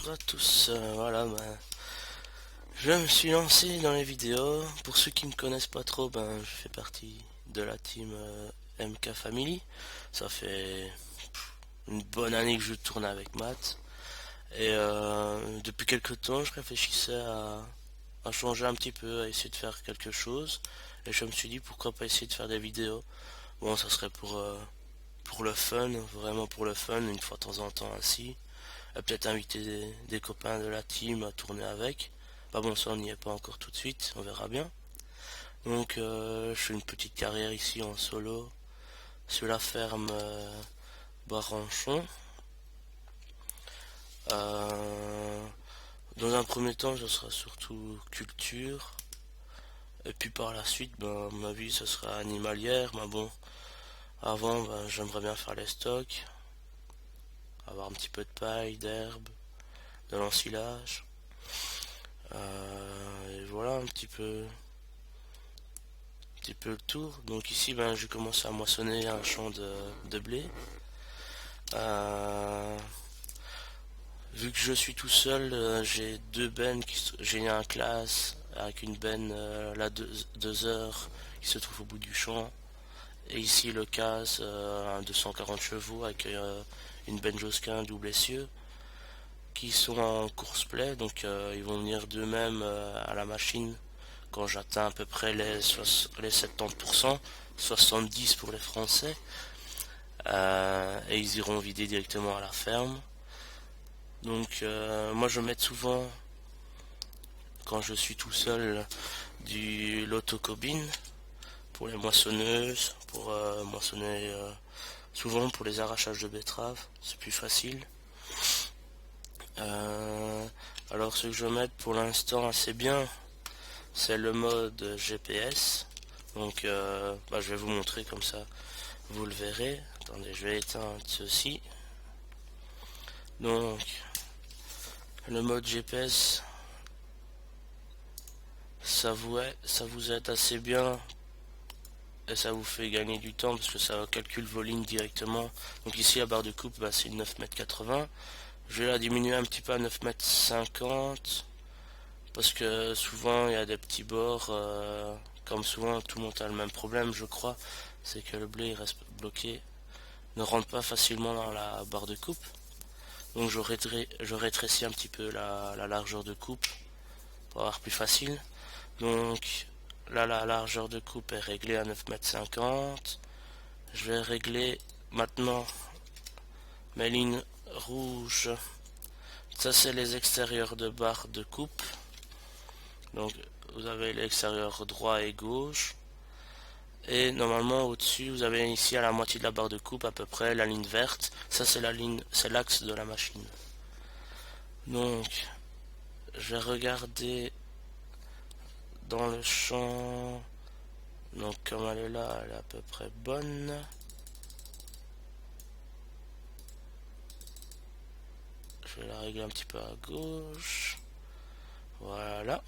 Bonjour à tous, voilà, je me suis lancé dans les vidéos. Pour ceux qui me connaissent pas trop, je fais partie de la team MK Family. Ça fait une bonne année que je tourne avec Matt. Et depuis quelques temps, je réfléchissais à changer un petit peu, à essayer de faire quelque chose. Et je me suis dit pourquoi pas essayer de faire des vidéos. Bon, ça serait pour le fun, vraiment pour le fun, une fois de temps en temps ainsi. Peut-être inviter des copains de la team à tourner avec. Bah bon, ça on n'y est pas encore tout de suite, on verra bien. Donc je fais une petite carrière ici en solo sur la ferme Baranchon. Euh, dans un premier temps, ce sera surtout culture. Et puis par la suite, ma vie, ce sera animalière. Mais bon, avant, j'aimerais bien faire les stocks, avoir un petit peu de paille, d'herbe, de l'ensilage. Et voilà un petit peu le tour. Donc ici, j'ai commencé à moissonner un champ de blé. Euh, Vu que je suis tout seul, j'ai deux bennes, j'ai un classe avec une benne là 2 heures qui se trouve au bout du champ. Et ici le casse, un 240 chevaux avec une benne Josquin double essieu qui sont en course play, donc ils vont venir d'eux-mêmes à la machine quand j'atteins à peu près les 70%, 70 pour les Français, et ils iront vider directement à la ferme. Donc moi je mets souvent, quand je suis tout seul, du l'autocobine pour les moissonneuses, pour moissonner, souvent pour les arrachages de betteraves, c'est plus facile. Euh, alors ce que je vais mettre pour l'instant assez bien, c'est le mode GPS. Donc je vais vous montrer comme ça, vous le verrez. Attendez, je vais éteindre ceci. Donc le mode GPS, ça vous aide assez bien et ça vous fait gagner du temps parce que ça calcule vos lignes directement. Donc ici la barre de coupe, c'est 9,80 m. Je vais la diminuer un petit peu à 9,50 m parce que souvent il y a des petits bords, comme souvent tout le monde a le même problème je crois, c'est que le blé il reste bloqué, ne rentre pas facilement dans la barre de coupe. Donc je rétrécis un petit peu la largeur de coupe pour avoir plus facile. Donc là la largeur de coupe est réglée à 9,50 m. Je vais régler maintenant mes lignes rouges. Ça c'est les extérieurs de barre de coupe. Donc vous avez l'extérieur droit et gauche. Et normalement au-dessus vous avez ici à la moitié de la barre de coupe à peu près la ligne verte. Ça c'est c'est l'axe de la machine. Donc je vais regarder dans le champ. Donc comme elle est là, elle est à peu près bonne. Je vais la régler un petit peu à gauche. Voilà.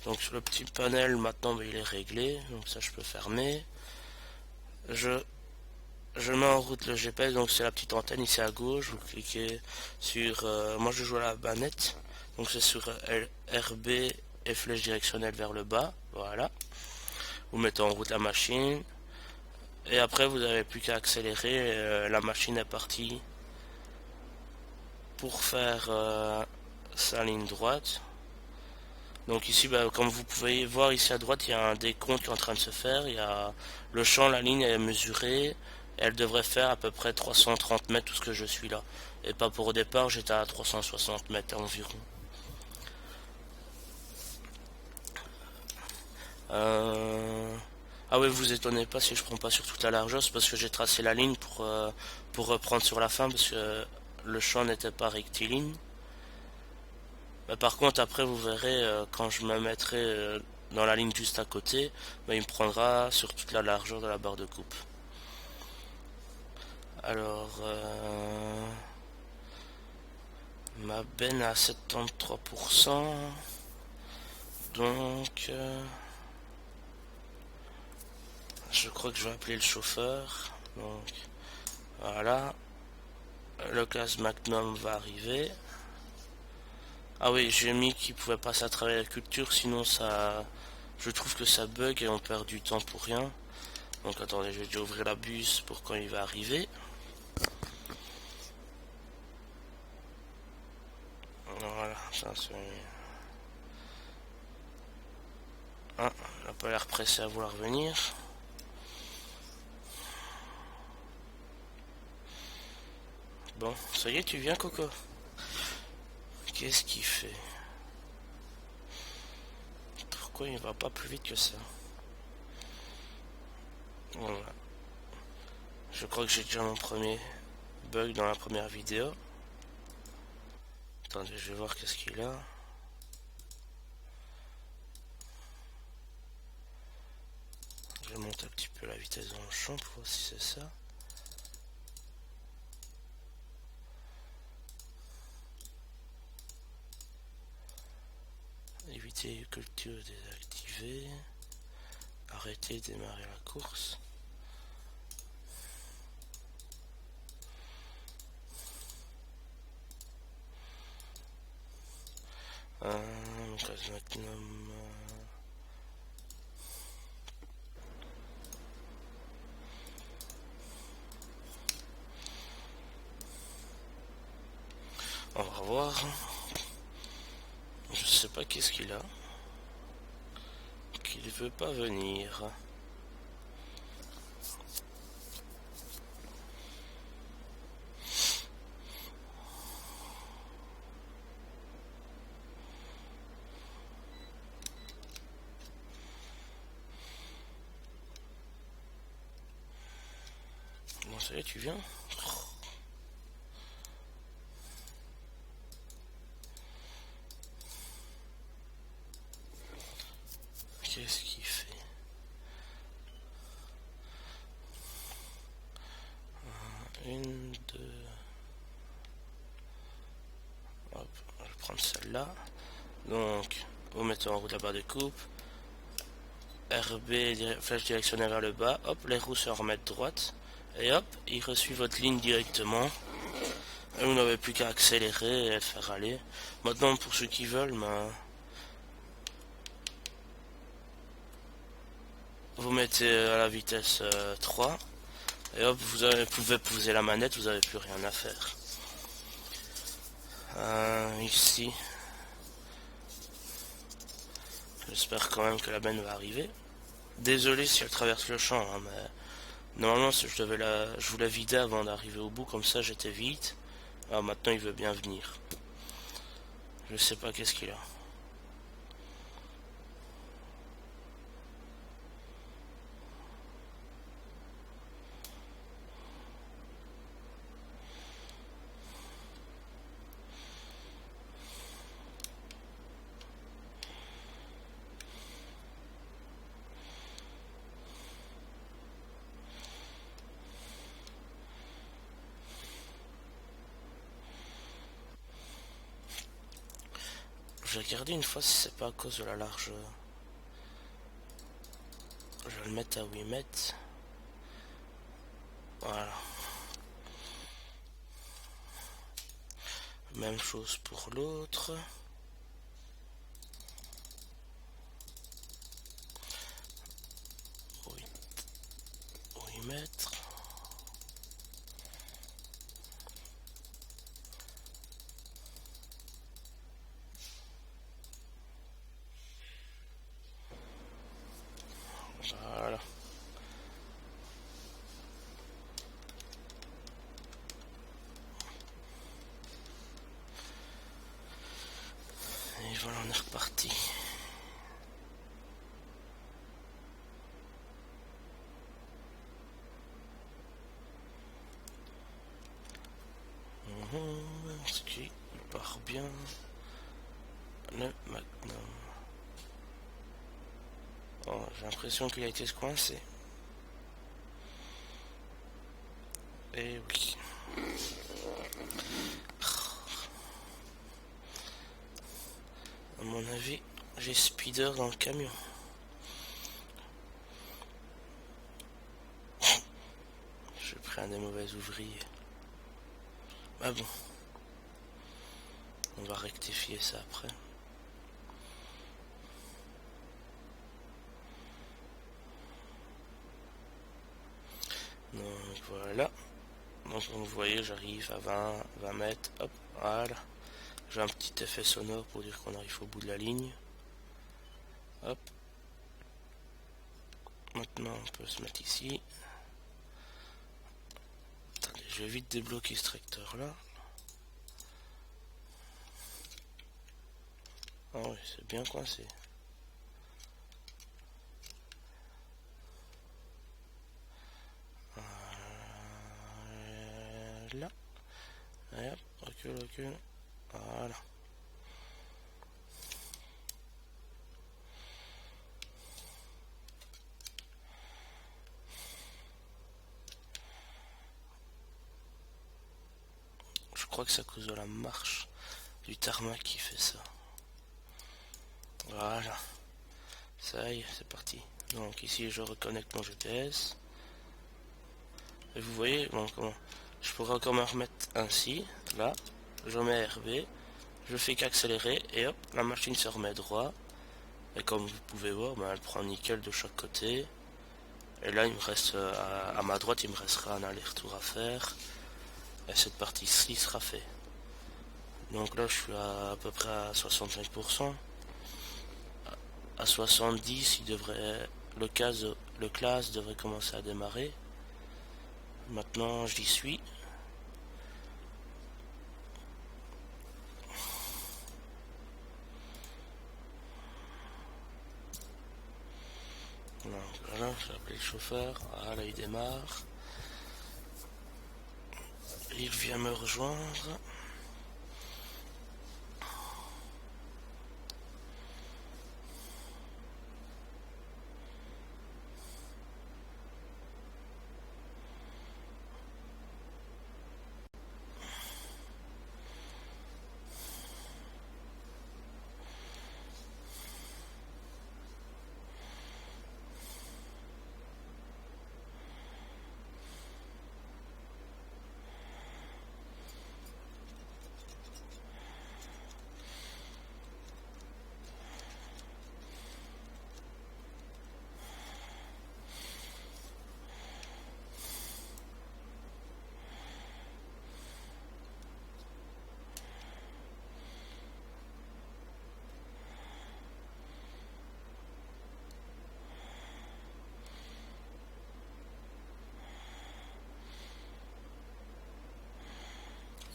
Donc sur le petit panel maintenant il est réglé. Donc ça je peux fermer. Je mets en route le GPS, donc c'est la petite antenne ici à gauche. Vous cliquez sur... moi je joue à la manette. Donc c'est sur RB et flèche directionnelle vers le bas. Voilà. Vous mettez en route la machine. Et après vous n'avez plus qu'à accélérer. La machine est partie pour faire sa ligne droite. Donc ici, comme vous pouvez voir ici à droite, il y a un décompte qui est en train de se faire. Il y a le champ, la ligne est mesurée. Elle devrait faire à peu près 330 mètres tout ce que je suis là. Et pas pour au départ, j'étais à 360 mètres environ. Ah oui, vous étonnez pas si je prends pas sur toute la largeur, c'est parce que j'ai tracé la ligne pour reprendre sur la fin, parce que le champ n'était pas rectiligne. Mais par contre, après, vous verrez, quand je me mettrai dans la ligne juste à côté, il me prendra sur toute la largeur de la barre de coupe. Alors, ma benne à 73%. Donc, je crois que je vais appeler le chauffeur. Donc, voilà. le gaz Magnum va arriver. Ah oui, j'ai mis qu'il pouvait passer à travers la culture, sinon ça... Je trouve que ça bug et on perd du temps pour rien. Donc attendez, je vais déjà ouvrir la buse pour quand il va arriver. Voilà, ça c'est... Ah, il n'a pas l'air pressé à vouloir venir. Bon, ça y est, tu viens, Coco? Qu'est-ce qu'il fait? Pourquoi il va pas plus vite que ça? Voilà. Je crois que j'ai déjà mon premier bug dans la première vidéo. Attendez, je vais voir qu'est-ce qu'il a. Je monte un petit peu la vitesse dans le champ pour voir si c'est ça. Éviter culture désactivée. Arrêter, démarrer la course. Gaz Magnum. On va voir. Je sais pas qu'est-ce qu'il a. Qu'il veut pas venir. Bon, ça y est, tu viens? Qu'est-ce qu'il fait? Une, deux. Hop, je vais prendre celle-là. Donc, vous mettez en route la barre de coupe. RB, flèche directionnelle vers le bas. Hop, les roues se remettent droite. Et hop, il reçoit votre ligne directement. Et vous n'avez plus qu'à accélérer et faire aller. Maintenant, pour ceux qui veulent, vous mettez à la vitesse 3. Et hop, pouvez poser la manette, vous n'avez plus rien à faire. Ici. J'espère quand même que la benne va arriver. Désolé si elle traverse le champ, hein, mais normalement je voulais vider avant d'arriver au bout, comme ça j'étais vite. Ah, maintenant il veut bien venir. Je sais pas qu'est-ce qu'il a. Je vais regarder une fois si c'est pas à cause de la largeur. Je vais le mettre à 8 mètres. Voilà. Même chose pour l'autre. 8 mètres. Voilà. Et voilà, on est reparti. Ce qui part bien. Le Magnum. Oh, j'ai l'impression qu'il a été coincé. Et oui. À mon avis, j'ai speeder dans le camion. Je suis pris un des mauvais ouvriers. Ah bon, on va rectifier ça après. Donc voilà. Donc vous voyez, j'arrive à 20 mètres. Hop, voilà. J'ai un petit effet sonore pour dire qu'on arrive au bout de la ligne. Hop. Maintenant on peut se mettre ici. Attendez, je vais vite débloquer ce tracteur là. Ah oui, c'est bien coincé. Là. Et hop, recule. Voilà. Je crois que c'est à cause de la marche du tarmac qui fait ça. Voilà. Ça y est, c'est parti. Donc ici je reconnecte mon GPS. Et vous voyez, bon, comment je pourrais encore me remettre ainsi. Là, je mets RB. Je fais qu'accélérer et hop, la machine se remet droit. Et comme vous pouvez voir, ben, elle prend nickel de chaque côté. Et là, il me reste à ma droite, il me restera un aller-retour à faire. Et cette partie-ci sera faite. Donc là, je suis à peu près à 65%. À 70, le class devrait commencer à démarrer. Maintenant, j'y suis. Donc voilà, j'ai appelé le chauffeur. Voilà, il démarre. Il vient me rejoindre.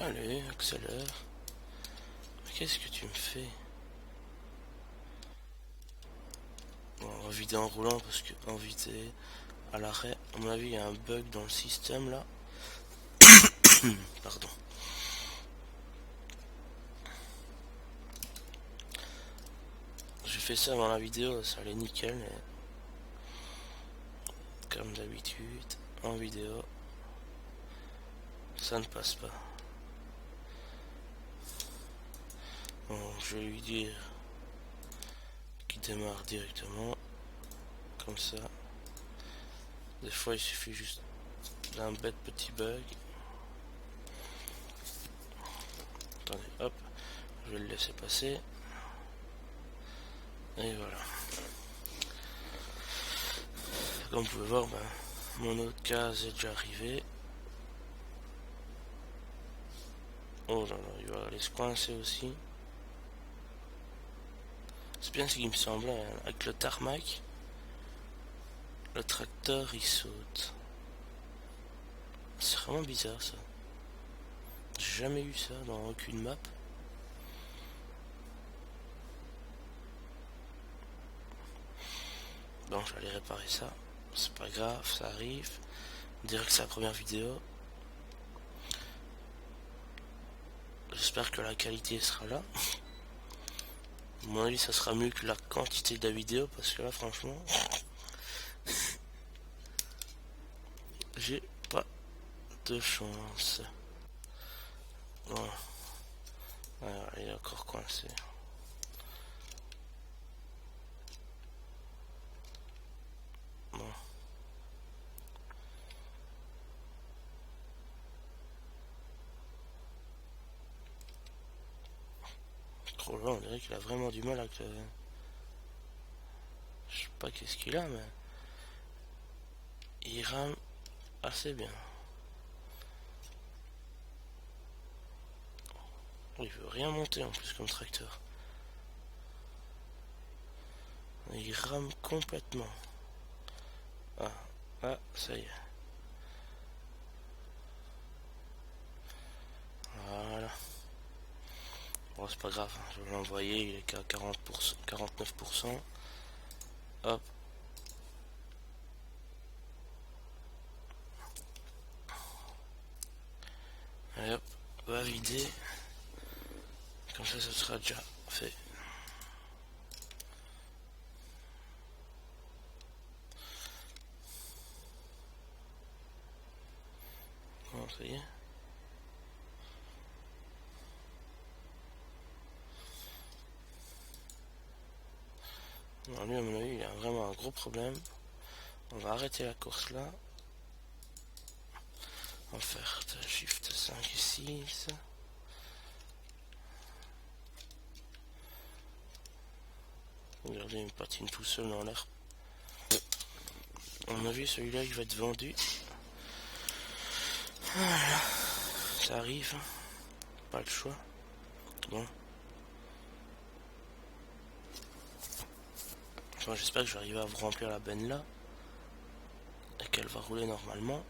Allez, accélère. Qu'est-ce que tu me fais? Bon, on va vider en roulant parce que en vider à l'arrêt, à mon avis, il y a un bug dans le système là. Pardon. J'ai fait ça avant la vidéo, ça allait nickel, mais comme d'habitude, en vidéo, ça ne passe pas. Bon, je vais lui dire qu'il démarre directement, comme ça. Des fois, il suffit juste d'un bête petit bug. Attendez, hop, je vais le laisser passer. Et voilà. Comme vous pouvez voir, ben, mon autre case est déjà arrivé. Oh là là, il va aller se coincer aussi. C'est bien ce qui me semblait, hein. Avec le tarmac, le tracteur il saute. C'est vraiment bizarre ça. J'ai jamais eu ça dans aucune map. Bon, j'allais réparer ça. C'est pas grave, ça arrive. On dirait que c'est la première vidéo. J'espère que la qualité sera là. À mon avis, ça sera mieux que la quantité de la vidéo parce que là, franchement, j'ai pas de chance. Voilà. Alors, il est encore coincé. Bon. ouais, on dirait qu'il a vraiment du mal avec le... Je sais pas qu'est-ce qu'il a, mais... Il rame assez bien. Il veut rien monter en plus comme tracteur. Il rame complètement. Ah, ah, ça y est. Voilà. Bon, c'est pas grave, je vais l'envoyer, il est qu'à 40%, 49%. Hop. Allez hop, va vider. Comme ça sera déjà fait. Bon, ça y est. Alors lui, à mon avis, il a vraiment un gros problème. On va arrêter la course là. On va faire Shift 5 et 6. Regardez, il patine tout seul dans l'air. À mon avis, celui-là, il va être vendu. Voilà. Ça arrive. Pas le choix. Bon. Enfin, j'espère que je vais arriver à vous remplir la benne là. Et qu'elle va rouler normalement.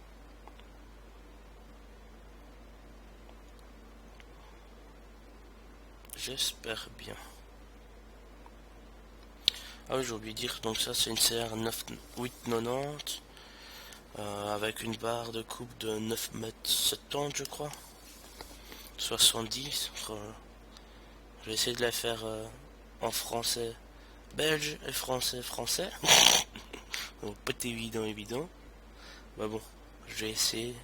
J'espère bien. Ah oui, j'ai oublié de dire, donc ça c'est une CR 890 avec une barre de coupe de 9,70 m je crois. 70. Je vais essayer de la faire en français belge et français français. Donc pas évident. Mais bon, je vais essayer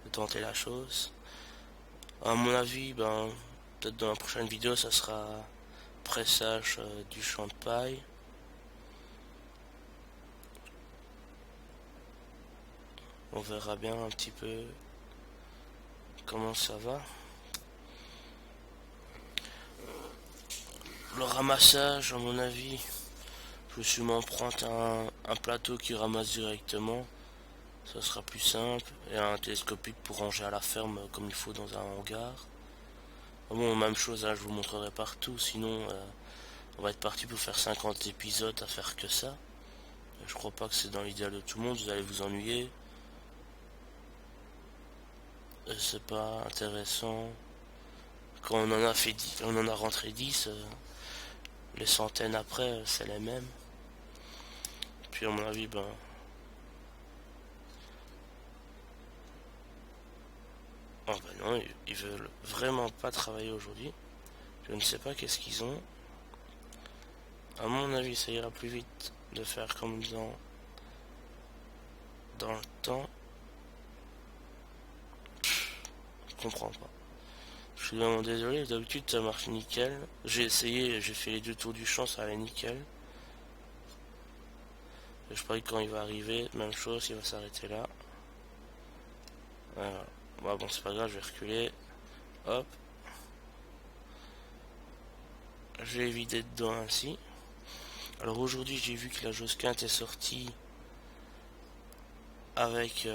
de tenter la chose. À mon avis, ben peut-être dans la prochaine vidéo ça sera pressage du champ de paille. On verra bien un petit peu comment ça va. Le ramassage, à mon avis, je suis m'emprunte un plateau qui ramasse directement. Ça sera plus simple. Et un télescopique pour ranger à la ferme comme il faut dans un hangar. Bon, même chose, hein, je vous montrerai partout. Sinon, on va être parti pour faire 50 épisodes à faire que ça. Je crois pas que c'est dans l'idéal de tout le monde. Vous allez vous ennuyer. C'est pas intéressant. Quand on en a fait 10, on en a rentré 10, les centaines après, c'est les mêmes. Puis à mon avis, ben... Oh ben non, ils veulent vraiment pas travailler aujourd'hui. Je ne sais pas qu'est-ce qu'ils ont. À mon avis, ça ira plus vite de faire comme dans le temps. Je comprends pas. Je suis vraiment désolé, d'habitude ça marche nickel. J'ai essayé, j'ai fait les 2 tours du champ, ça allait nickel. Et je parie que quand il va arriver, même chose, il va s'arrêter là. Voilà. Bon, c'est pas grave, je vais reculer. Hop. Je vais vider dedans ainsi. Alors aujourd'hui, j'ai vu que la Josquin est sortie avec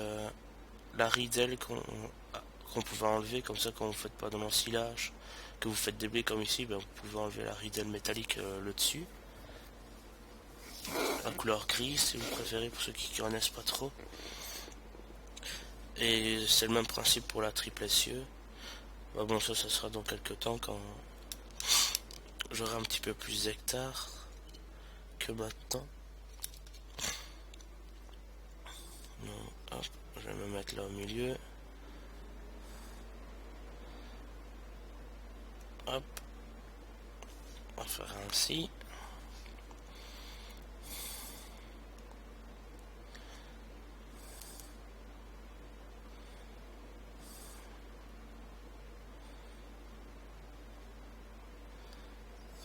la ridelle qu'on pouvait enlever, comme ça quand vous faites pas de l'ensilage, que vous faites des blés comme ici, ben, vous pouvez enlever la ridelle métallique le dessus. La couleur grise si vous préférez, pour ceux qui connaissent pas trop. Et c'est le même principe pour la triple essieu. Bon, ça sera dans quelques temps quand j'aurai un petit peu plus d'hectares que maintenant. Non, hop, je vais me mettre là au milieu. Hop, on va faire ainsi.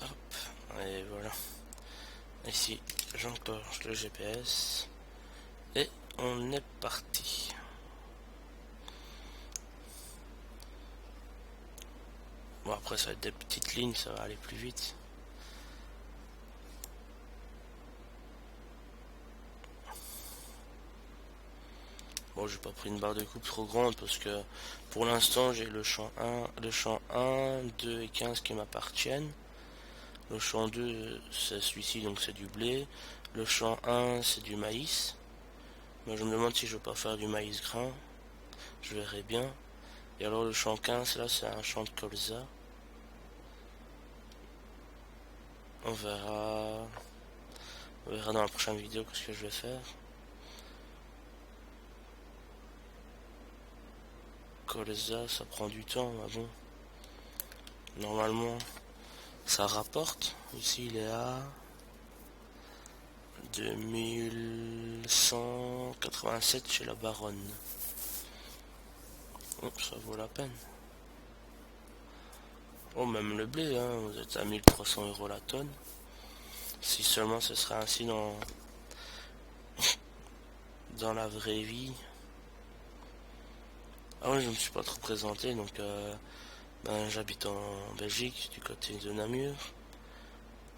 Hop, et voilà. Ici, j'enclenche le GPS. Et on est parti. Bon, après ça va être des petites lignes, ça va aller plus vite. Bon, j'ai pas pris une barre de coupe trop grande parce que pour l'instant j'ai le champ 1, 2 et 15 qui m'appartiennent. Le champ 2 c'est celui-ci, donc c'est du blé. Le champ 1 c'est du maïs. Moi je me demande si je veux pas faire du maïs grain. Je verrai bien. Et alors le champ 15 là c'est un champ de colza. On verra. On verra dans la prochaine vidéo ce que je vais faire. Colza ça prend du temps, mais bon. Normalement ça rapporte. Ici il est à 2187 chez la baronne. Oh, ça vaut la peine. Oh, même le blé, hein, vous êtes à 1300 € la tonne. Si seulement ce serait ainsi dans la vraie vie. Ah oui, je me suis pas trop présenté, donc j'habite en Belgique, du côté de Namur.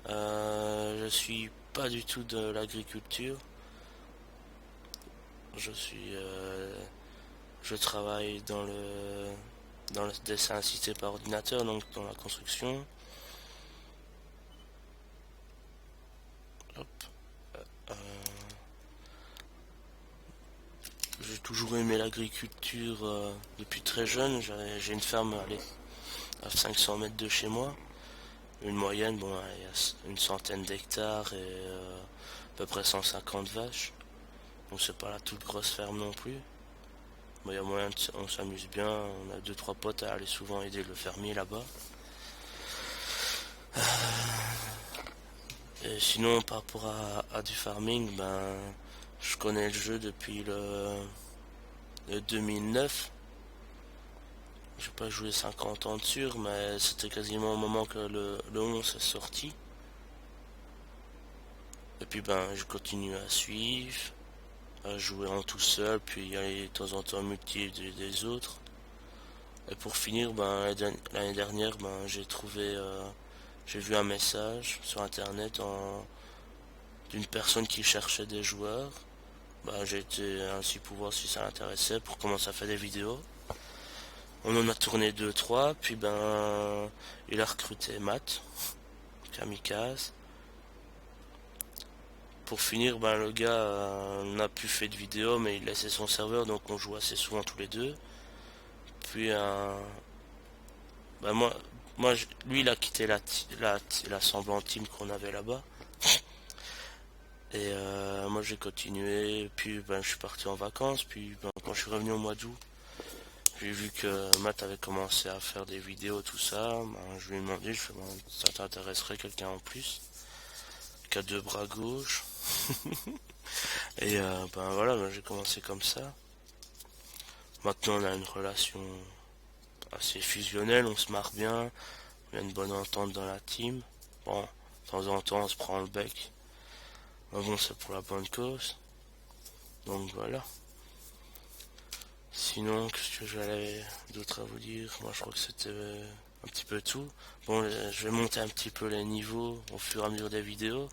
Je suis pas du tout de l'agriculture. Je travaille dans le dessin assisté par ordinateur, donc dans la construction. Hop. J'ai toujours aimé l'agriculture depuis très jeune. J'ai une ferme à 500 mètres de chez moi. Une moyenne, bon, il y a une centaine d'hectares et à peu près 150 vaches. Donc c'est pas la toute grosse ferme non plus. Bon, il y a moyen, on s'amuse bien. On a 2-3 potes à aller souvent aider le fermier là-bas. Et sinon, par rapport à du farming, je connais le jeu depuis le 2009. J'ai pas joué 50 ans dessus, mais c'était quasiment au moment que le 11 est sorti. Et puis je continue à suivre, à jouer en tout seul, puis aller de temps en temps multi des autres. Et pour finir, l'année dernière, j'ai vu un message sur internet d'une personne qui cherchait des joueurs. J'ai été ainsi pour voir si ça l'intéressait, pour commencer à faire des vidéos. On en a tourné 2-3, puis il a recruté Matt, Kamikaze. Pour finir, le gars n'a plus fait de vidéo, mais il laissait son serveur, donc on joue assez souvent tous les deux. Puis lui il a quitté la semblante team qu'on avait là-bas. Et moi j'ai continué, puis je suis parti en vacances, puis quand je suis revenu au mois d'août, j'ai vu que Matt avait commencé à faire des vidéos, tout ça. Je lui ai demandé, ça t'intéresserait quelqu'un en plus qui a 2 bras gauches. Et voilà, j'ai commencé comme ça. Maintenant on a une relation assez fusionnelle, on se marre bien, il y a une bonne entente dans la team. Bon, de temps en temps on se prend le bec. Mais bon, c'est pour la bonne cause. Donc voilà. Sinon, qu'est-ce que j'allais d'autre à vous dire? Moi, je crois que c'était un petit peu tout. Bon, je vais monter un petit peu les niveaux au fur et à mesure des vidéos.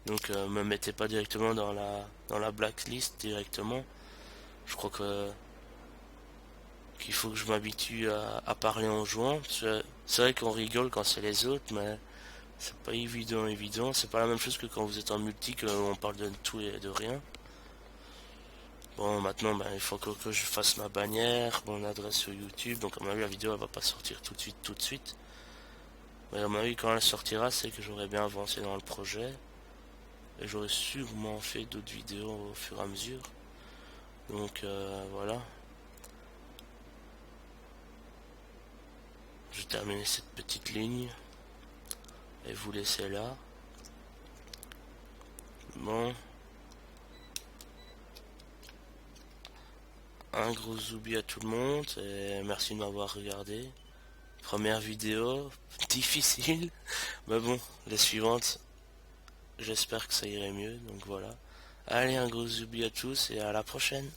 Donc, me mettez pas directement dans la blacklist directement. Je crois qu'il faut que je m'habitue à parler en jouant. C'est vrai qu'on rigole quand c'est les autres, mais c'est pas évident. C'est pas la même chose que quand vous êtes en multi, qu'on parle de tout et de rien. Bon, maintenant, il faut que je fasse ma bannière, mon adresse sur YouTube. Donc, à mon avis, la vidéo, elle va pas sortir tout de suite. Mais à mon avis, quand elle sortira, c'est que j'aurai bien avancé dans le projet. Et j'aurai sûrement fait d'autres vidéos au fur et à mesure. Donc, voilà. Je vais terminer cette petite ligne. Et vous laisser là. Bon. Un gros zoubi à tout le monde et merci de m'avoir regardé. Première vidéo, difficile, mais bon, les suivantes, j'espère que ça irait mieux, donc voilà. Allez, un gros zoubi à tous et à la prochaine.